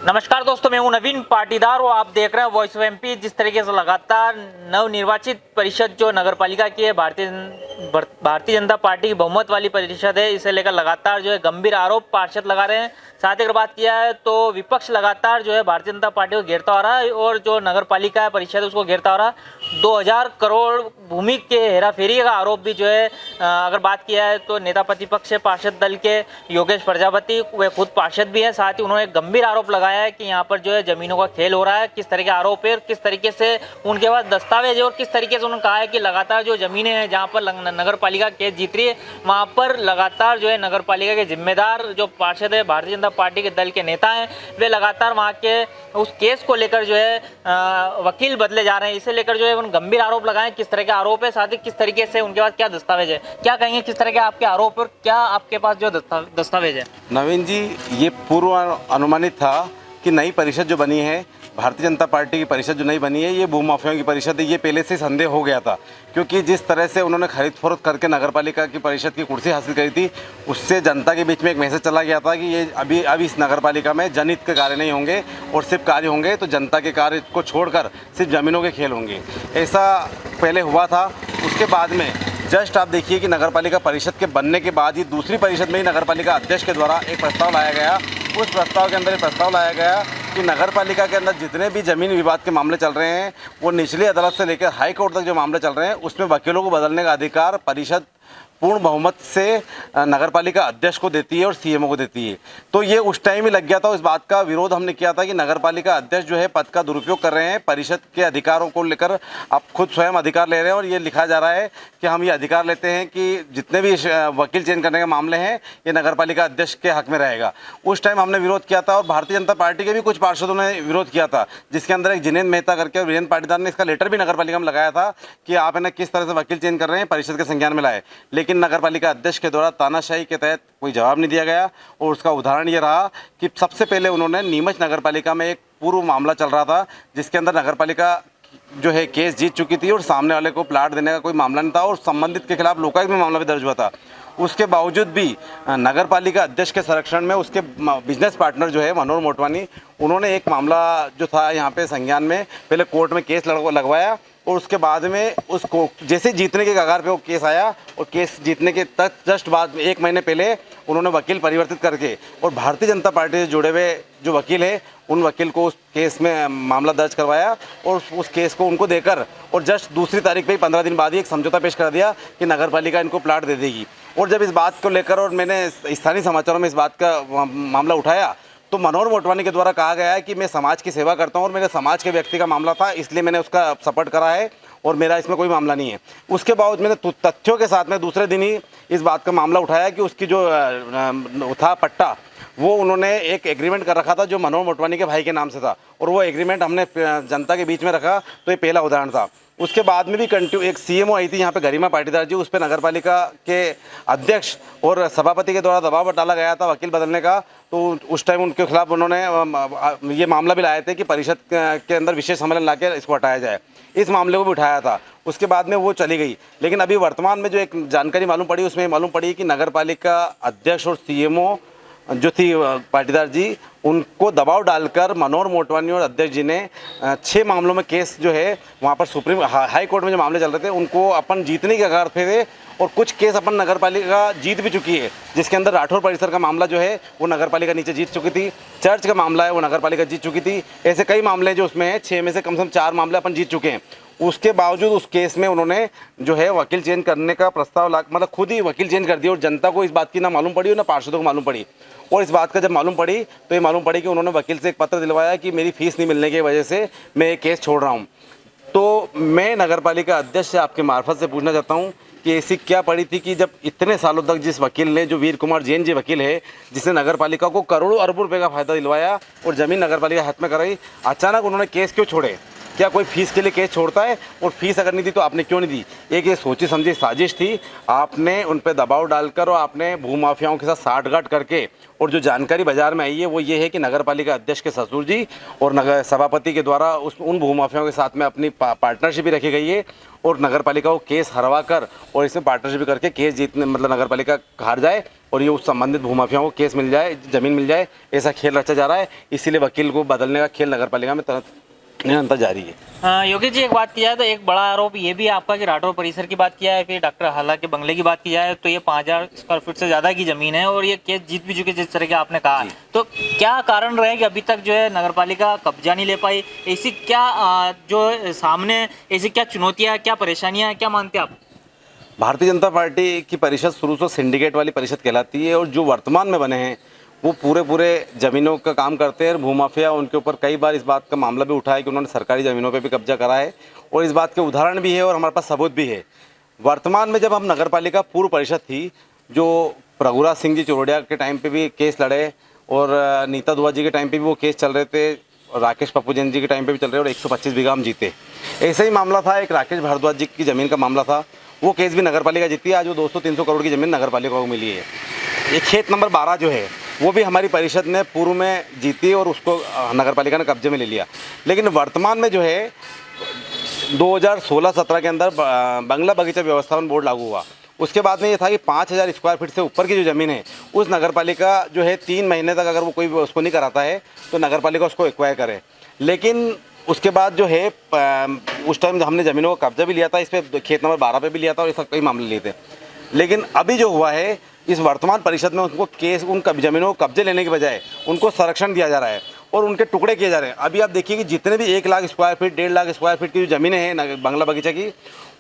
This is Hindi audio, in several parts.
नमस्कार दोस्तों, मैं हूं नवीन पाटीदार और आप देख रहे हैं वॉइस ऑफ एमपी। जिस तरीके से लगातार नवनिर्वाचित परिषद जो नगर पालिका की है, भारतीय जनता पार्टी की बहुमत वाली परिषद है, इसे लेकर लगातार जो है गंभीर आरोप पार्षद लगा रहे हैं। साथ ही अगर बात किया है तो विपक्ष लगातार जो है भारतीय जनता पार्टी को घेरता हो रहा है और जो नगर पालिका है परिषद उसको घेरता हो रहा है। 2000 करोड़ भूमि के हेराफेरी का आरोप भी जो है अगर बात किया है तो नेता प्रतिपक्ष पार्षद दल के योगेश प्रजापति वे खुद पार्षद भी हैं। साथ ही उन्होंने गंभीर आरोप लगाया है कि यहाँ पर जो है जमीनों का खेल हो रहा है। किस तरह के आरोप है, किस तरीके से उनके पास दस्तावेज है और किस तरीके से उन्होंने कहा है कि लगातार जो जमीनें हैं जहाँ पर नगर पालिका केस जीत रही है वहाँ पर लगातार जो है नगर पालिका के जिम्मेदार जो पार्षद है भारतीय जनता पार्टी के दल के नेता हैं वे लगातार वहाँ के उस केस को लेकर जो है वकील बदले जा रहे हैं। इसे लेकर जो है उन्होंने गंभीर आरोप लगाए। किस तरह के आरोप है, साथ ही किस तरीके से उनके पास क्या दस्तावेज है, क्या कहेंगे किस तरह के आपके आरोप और क्या आपके पास जो दस्तावेज है? नवीन जी, ये पूर्व अनुमानित था कि नई परिषद जो बनी है, भारतीय जनता पार्टी की परिषद जो नई बनी है, ये भूमाफियाओं की परिषद है। ये पहले से संदेह हो गया था, क्योंकि जिस तरह से उन्होंने खरीद फरोख्त करके नगरपालिका की परिषद की कुर्सी हासिल करी थी, उससे जनता के बीच में एक मैसेज चला गया था कि ये अभी इस नगरपालिका में जनहित के कार्य नहीं होंगे और सिर्फ कार्य होंगे तो जनता के कार्य को छोड़कर सिर्फ ज़मीनों के खेल होंगे। ऐसा पहले हुआ था। उसके बाद में जस्ट आप देखिए कि नगरपालिका परिषद के बनने के बाद ही दूसरी परिषद में ही नगरपालिका अध्यक्ष के द्वारा एक प्रस्ताव लाया गया। उस प्रस्ताव के अंदर एक प्रस्ताव लाया गया कि नगरपालिका के अंदर जितने भी ज़मीन विवाद के मामले चल रहे हैं, वो निचली अदालत से लेकर हाई कोर्ट तक जो मामले चल रहे हैं, उसमें वकीलों को बदलने का अधिकार परिषद पूर्ण बहुमत से नगरपालिका अध्यक्ष को देती है और सीएमओ को देती है। तो ये उस टाइम ही लग गया था। इस बात का विरोध हमने किया था कि नगरपालिका अध्यक्ष जो है पद का दुरुपयोग कर रहे हैं, परिषद के अधिकारों को लेकर आप खुद स्वयं अधिकार ले रहे हैं और ये लिखा जा रहा है कि हम ये अधिकार लेते हैं कि जितने भी वकील चयन करने के मामले हैं ये नगरपालिका अध्यक्ष के हक में रहेगा। उस टाइम हमने विरोध किया था और भारतीय जनता पार्टी के भी कुछ पार्षदों ने विरोध किया था, जिसके अंदर एक जिनेंद्र मेहता करके और वीरेंद्र पाटीदार ने इसका लेटर भी नगरपालिका में लगाया था कि आप है ना किस तरह से वकील चयन कर रहे हैं, परिषद के संज्ञान में लाए। लेकिन नगरपालिका अध्यक्ष के द्वारा तानाशाही के तहत कोई जवाब नहीं दिया गया। और उसका उदाहरण ये रहा कि सबसे पहले उन्होंने नीमच नगरपालिका में एक पूर्व मामला चल रहा था, जिसके अंदर नगरपालिका जो है केस जीत चुकी थी और सामने वाले को प्लाट देने का कोई मामला नहीं था और संबंधित के खिलाफ लोकायुक्त में मामला भी दर्ज हुआ था। उसके बावजूद भी नगरपालिका अध्यक्ष के संरक्षण में उसके बिजनेस पार्टनर जो है मनोहर मोटवानी, उन्होंने एक मामला जो था यहाँ पे संज्ञान में पहले कोर्ट में केस लगवाया और उसके बाद में उसको जैसे जीतने के कगार पे वो केस आया और केस जीतने के तक जस्ट बाद में 1 महीने पहले उन्होंने वकील परिवर्तित करके और भारतीय जनता पार्टी से जुड़े हुए जो वकील है उन वकील को उस केस में मामला दर्ज करवाया और उस केस को उनको देकर और जस्ट दूसरी तारीख पे ही 15 दिन बाद ही एक समझौता पेश कर दिया कि नगरपालिका इनको प्लाट दे देगी। और जब इस बात को लेकर और मैंने स्थानीय समाचारों में इस बात का मामला उठाया तो मनोहर मोटवानी के द्वारा कहा गया है कि मैं समाज की सेवा करता हूं और मेरे समाज के व्यक्ति का मामला था, इसलिए मैंने उसका सपोर्ट करा है और मेरा इसमें कोई मामला नहीं है। उसके बावजूद मैंने तथ्यों के साथ में दूसरे दिन ही इस बात का मामला उठाया कि उसकी जो था पट्टा, वो उन्होंने एक एग्रीमेंट कर रखा था जो मनोहर मोटवानी के भाई के नाम से था और वो एग्रीमेंट हमने जनता के बीच में रखा। तो ये पहला उदाहरण था। उसके बाद में भी एक सीएमओ आई थी यहाँ पे गरिमा पाटीदार जी, उस पर नगरपालिका के अध्यक्ष और सभापति के द्वारा दबाव डाला गया था वकील बदलने का। तो उस टाइम उनके खिलाफ उन्होंने ये मामला भी लाए थे कि परिषद के अंदर विशेष सम्मेलन लाकर इसको हटाया जाए। इस मामले को भी उठाया था। उसके बाद में वो चली गई। लेकिन अभी वर्तमान में जो एक जानकारी मालूम पड़ी उसमें मालूम पड़ी कि नगरपालिका अध्यक्ष और सीएमओ जो थी पाटीदार जी, उनको दबाव डालकर मनोहर मोटवानी और अध्यक्ष जी ने 6 मामलों में केस जो है वहाँ पर सुप्रीम हाई कोर्ट में जो मामले चल रहे थे उनको अपन जीतने के कगार पे थे और कुछ केस अपन नगरपालिका जीत भी चुकी है, जिसके अंदर राठौर परिसर का मामला जो है वो नगरपालिका नीचे जीत चुकी थी, चर्च का मामला है वो नगरपालिका जीत चुकी थी। ऐसे कई मामले जो उसमें हैं, 6 में से कम 4 मामले अपन जीत चुके हैं। उसके बावजूद उस केस में उन्होंने जो है वकील चेंज करने का प्रस्ताव मतलब खुद ही वकील चेंज कर दिया और जनता को इस बात की ना मालूम पड़ी और ना पार्षदों को मालूम पड़ी। और इस बात का जब मालूम पड़ी तो ये मालूम पड़ी कि उन्होंने वकील से एक पत्र दिलवाया कि मेरी फीस नहीं मिलने की वजह से मैं ये केस छोड़ रहा हूँ। तो मैं नगरपालिका अध्यक्ष से आपके मार्फत से पूछना चाहता हूँ कि ऐसी क्या पड़ी थी कि जब इतने सालों तक जिस वकील ने, जो वीर कुमार जैन जी वकील है, जिसने नगरपालिका को करोड़ों अरबों रुपए का फायदा दिलवाया और ज़मीन नगरपालिका हाथ में कराई, अचानक उन्होंने केस क्यों छोड़े? क्या कोई फीस के लिए केस छोड़ता है? और फीस अगर नहीं दी तो आपने क्यों नहीं दी? एक ये सोची समझी साजिश थी, आपने उन पर दबाव डालकर और आपने भूमाफियाओं के साथ साठगांठ करके, और जो जानकारी बाजार में आई है वो ये है कि नगर पालिका अध्यक्ष के ससुर जी और नगर सभापति के द्वारा उन भूमाफियाओं के साथ में अपनी पार्टनरशिप भी रखी गई है, और नगर पालिका को केस हरवा कर और इसमें पार्टनरशिप करके केस जीतने, मतलब नगर पालिका हार जाए और ये उस संबंधित भूमाफियाओं को केस मिल जाए, ज़मीन मिल जाए, ऐसा खेल रचा जा रहा है। इसीलिए वकील को बदलने का खेल नगर पालिका में निरंतर जारी है। योगेश जी, एक बात किया है तो एक बड़ा आरोप ये भी आपका कि राठौर परिसर की बात किया है, फिर डॉक्टर हाला के बंगले की बात की जाए तो ये 5000 स्क्वायर फीट से ज़्यादा की ज़मीन है और ये केस जीत भी चुके जिस तरह के आपने कहा। तो क्या कारण रहे कि अभी तक जो है नगर पालिका कब्जा नहीं ले पाई? ऐसी क्या जो सामने ऐसी क्या चुनौतियाँ, क्या परेशानियाँ हैं, क्या मानते हैं आप? भारतीय जनता पार्टी की परिषद शुरू से सिंडिकेट वाली परिषद कहलाती है, और जो वर्तमान में बने हैं वो पूरे ज़मीनों का काम करते हैं। भूमाफिया उनके ऊपर कई बार इस बात का मामला भी उठा है कि उन्होंने सरकारी ज़मीनों पे भी कब्जा करा है, और इस बात के उदाहरण भी है और हमारे पास सबूत भी है। वर्तमान में जब हम नगर पालिका पूर्व परिषद थी, जो रघुराज सिंह जी चौरड़िया के टाइम पे भी केस लड़े, और नीता दुआ जी के टाइम पे भी वो केस चल रहे थे, और राकेश पप्पू जैन जी के टाइम पे भी चल रहे, और 125 बीघा हम जीते। ऐसा ही मामला था, एक राकेश भारद्वाज जी की ज़मीन का मामला था, वो केस भी नगर पालिका जीती है। आज वो 200-300 करोड़ की ज़मीन नगर पालिका को मिली है। एक खेत नंबर 12 जो है वो भी हमारी परिषद ने पूर्व में जीती और उसको नगर पालिका ने कब्जे में ले लिया। लेकिन वर्तमान में जो है 2016-17 के अंदर बंगला बगीचा व्यवस्थापन बोर्ड लागू हुआ। उसके बाद में ये था कि 5000 स्क्वायर फीट से ऊपर की जो ज़मीन है उस नगर पालिका जो है 3 महीने तक अगर वो कोई उसको नहीं कराता है तो नगर पालिका उसको एक्वायर करे। लेकिन उसके बाद जो है उस टाइम हमने ज़मीनों का कब्जा भी लिया था, इस पर खेत नंबर 12 पे भी लिया था, और ये सब कई मामले लिए थे। लेकिन अभी जो हुआ है इस वर्तमान परिषद में उनको केस उन ज़मीनों को कब्जे लेने के बजाय उनको संरक्षण दिया जा रहा है और उनके टुकड़े किए जा रहे हैं। अभी आप देखिए कि जितने भी 1 lakh square feet 1.5 lakh square feet की जो ज़मीनें हैं बंगला बगीचा की,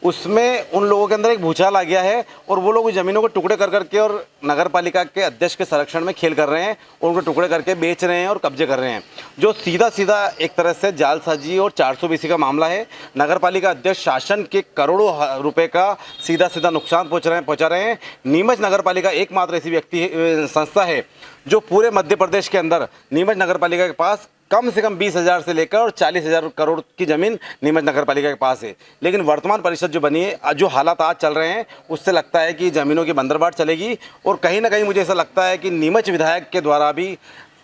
उसमें उन लोगों के अंदर एक भूचाल आ गया है और वो लोग उस ज़मीनों को टुकड़े कर करके और नगर पालिका के अध्यक्ष के संरक्षण में खेल कर रहे हैं और उनको टुकड़े करके बेच रहे हैं और कब्जे कर रहे हैं, जो सीधा सीधा एक तरह से जालसाजी और 400 BC का मामला है। नगर पालिका अध्यक्ष शासन के करोड़ों रुपए का सीधा सीधा नुकसान पहुँचा रहे हैं। नीमच नगर पालिका एकमात्र ऐसी संस्था है जो पूरे मध्य प्रदेश के अंदर नीमच नगर पालिका के पास कम से कम 20,000 से लेकर और 40,000 करोड़ की ज़मीन नीमच नगर पालिका के पास है। लेकिन वर्तमान परिषद जो बनी है, जो हालात आज चल रहे हैं, उससे लगता है कि ज़मीनों की बंदरबाट चलेगी। और कहीं ना कहीं मुझे ऐसा लगता है कि नीमच विधायक के द्वारा भी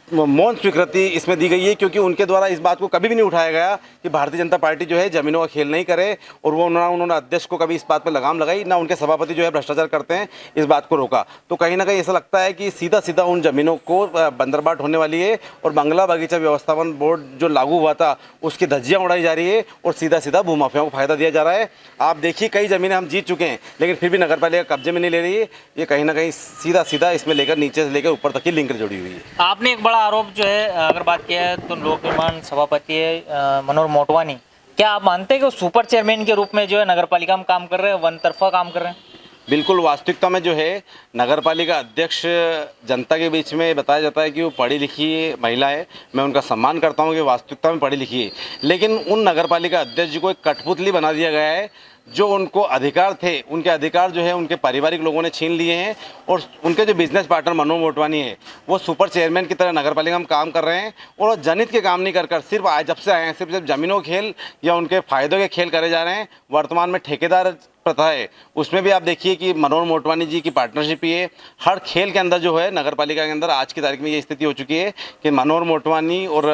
मौन स्वीकृति इसमें दी गई है, क्योंकि उनके द्वारा इस बात को कभी भी नहीं उठाया गया कि भारतीय जनता पार्टी जो है ज़मीनों का खेल नहीं करे, और वो उन्होंने अध्यक्ष को कभी इस बात पर लगाम लगाई, ना उनके सभापति जो है भ्रष्टाचार करते हैं इस बात को रोका। तो कहीं ना कहीं ऐसा लगता है कि सीधा सीधा उन ज़मीनों को बंदरबाट होने वाली है और बंगला बगीचा व्यवस्थापन बोर्ड जो लागू हुआ था उसकी धज्जियाँ उड़ाई जा रही है और सीधा सीधा भूमाफियाओं को फायदा दिया जा रहा है। आप देखिए कई ज़मीनें हम जीत चुके हैं लेकिन फिर भी नगर पालिका कब्जे में नहीं ले रही है। ये कहीं ना कहीं सीधा सीधा इसमें लेकर नीचे से लेकर ऊपर तक की लिंक जुड़ी हुई है। आपने एक बड़ा आरोप जो है अगर बात किया है तो लोक निर्माण सभापति है मनोहर मोटवानी, क्या आप मानते हैं कि वो सुपर चेयरमैन के रूप में जो है नगर पालिका में काम कर रहे हैं, वन तरफा काम कर रहे हैं? बिल्कुल, वास्तविकता में जो है नगर पालिका अध्यक्ष जनता के बीच में बताया जाता है कि वो पढ़ी लिखी महिला है। मैं उनका सम्मान करता हूँ कि वास्तविकता में पढ़ी लिखी है, लेकिन उन नगर पालिका अध्यक्ष जी को एक कठपुतली बना दिया गया है। जो उनको अधिकार थे, उनके अधिकार जो है उनके पारिवारिक लोगों ने छीन लिए हैं, और उनके जो बिजनेस पार्टनर मनोहर मोटवानी है वो सुपर चेयरमैन की तरह नगर पालिका में काम कर रहे हैं, और जनहित के काम नहीं कर सिर्फ जब से आए हैं सिर्फ ज़मीनों के खेल या उनके फ़ायदों के खेल करे जा रहे हैं। वर्तमान में ठेकेदार प्रथा है, उसमें भी आप देखिए कि मनोहर मोटवानी जी की पार्टनरशिप ही है। हर खेल के अंदर जो है नगर पालिका के अंदर आज की तारीख में ये स्थिति हो चुकी है कि मनोहर मोटवानी और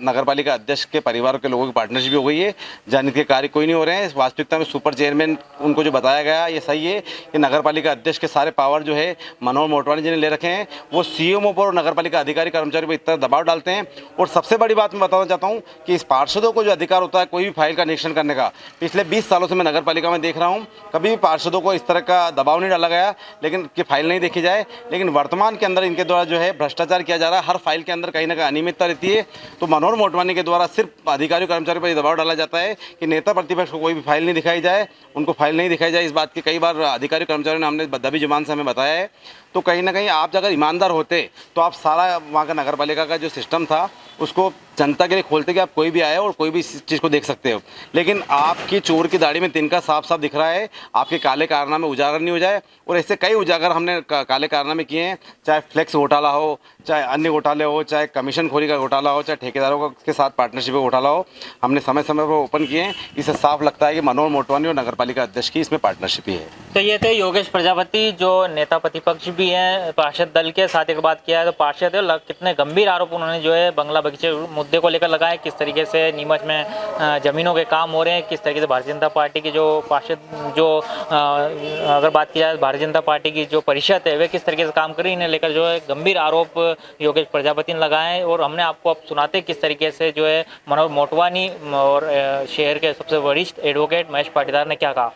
नगर पालिका अध्यक्ष के परिवार के लोगों की पार्टनरशिप हो गई है। जनहित के कार्य कोई नहीं हो रहे हैं। वास्तविकता में सुपर चेयरमैन उनको जो बताया गया ये सही है कि नगर पालिका अध्यक्ष के सारे पावर जो है मनोहर मोटवानी जी ने ले रखे हैं। वो सीएमओ पर और नगर पालिका अधिकारी कर्मचारी पर इतना दबाव डालते हैं। और सबसे बड़ी बात मैं बताना चाहता हूँ कि इस पार्षदों को जो अधिकार होता है कोई भी फाइल का निरीक्षण करने का, पिछले 20 सालों से मैं नगर पालिका में देख रहा हूँ, कभी भी पार्षदों को इस तरह का दबाव नहीं डाला गया लेकिन कि फाइल नहीं देखी जाए। लेकिन वर्तमान के अंदर इनके द्वारा जो है भ्रष्टाचार किया जा रहा है। हर फाइल के अंदर कहीं ना कहीं अनियमितता रहती है। तो मनोहर मोटवानी के द्वारा सिर्फ अधिकारियों कर्मचारियों पर दबाव डाला जाता है कि नेता प्रतिपक्ष को कोई भी फाइल नहीं दिखाई जाए, उनको फाइल नहीं दिखाई जाए। इस बात की कई बार अधिकारी कर्मचारियों ने हमने दबी जुबान से हमें बताया है। तो कहीं ना कहीं आप अगर ईमानदार होते तो आप सारा वहाँ का नगर पालिका का जो सिस्टम था उसको जनता के लिए खोलते कि आप कोई भी आए और कोई भी इस चीज़ को देख सकते हो। लेकिन आपकी चोर की दाढ़ी में तिनका साफ साफ दिख रहा है, आपके काले कारनामे उजागर नहीं हो जाए। और ऐसे कई उजागर हमने काले कारनामे किए हैं, चाहे फ्लेक्स घोटाला हो, चाहे अन्य घोटाले हो, चाहे कमीशन खोरी का घोटाला हो, चाहे ठेकेदारों के साथ पार्टनरशिप का घोटाला हो, हमने समय समय पर ओपन किए हैं। इससे साफ लगता है कि मनोहर मोटवानी और नगर पालिका अध्यक्ष की इसमें पार्टनरशिप ही है। तो ये थे योगेश प्रजापति जो नेता प्रतिपक्ष भी हैं पार्षद दल के। साथ एक बात किया है तो पार्षद है, कितने गंभीर आरोप उन्होंने जो है बंगला बगीचे मुद्दे को लेकर लगाए, किस तरीके से नीमच में जमीनों के काम हो रहे हैं, किस तरीके से भारतीय जनता पार्टी की जो पार्षद जो अगर बात की जाए भारतीय जनता पार्टी की जो परिषद है वे किस तरीके से काम कर रही है, इन्हें लेकर जो है गंभीर आरोप योगेश प्रजापति ने लगाए। और हमने आपको अब सुनाते किस तरीके से जो है मनोहर मोटवानी और शहर के सबसे वरिष्ठ एडवोकेट महेश पाटीदार ने क्या कहा।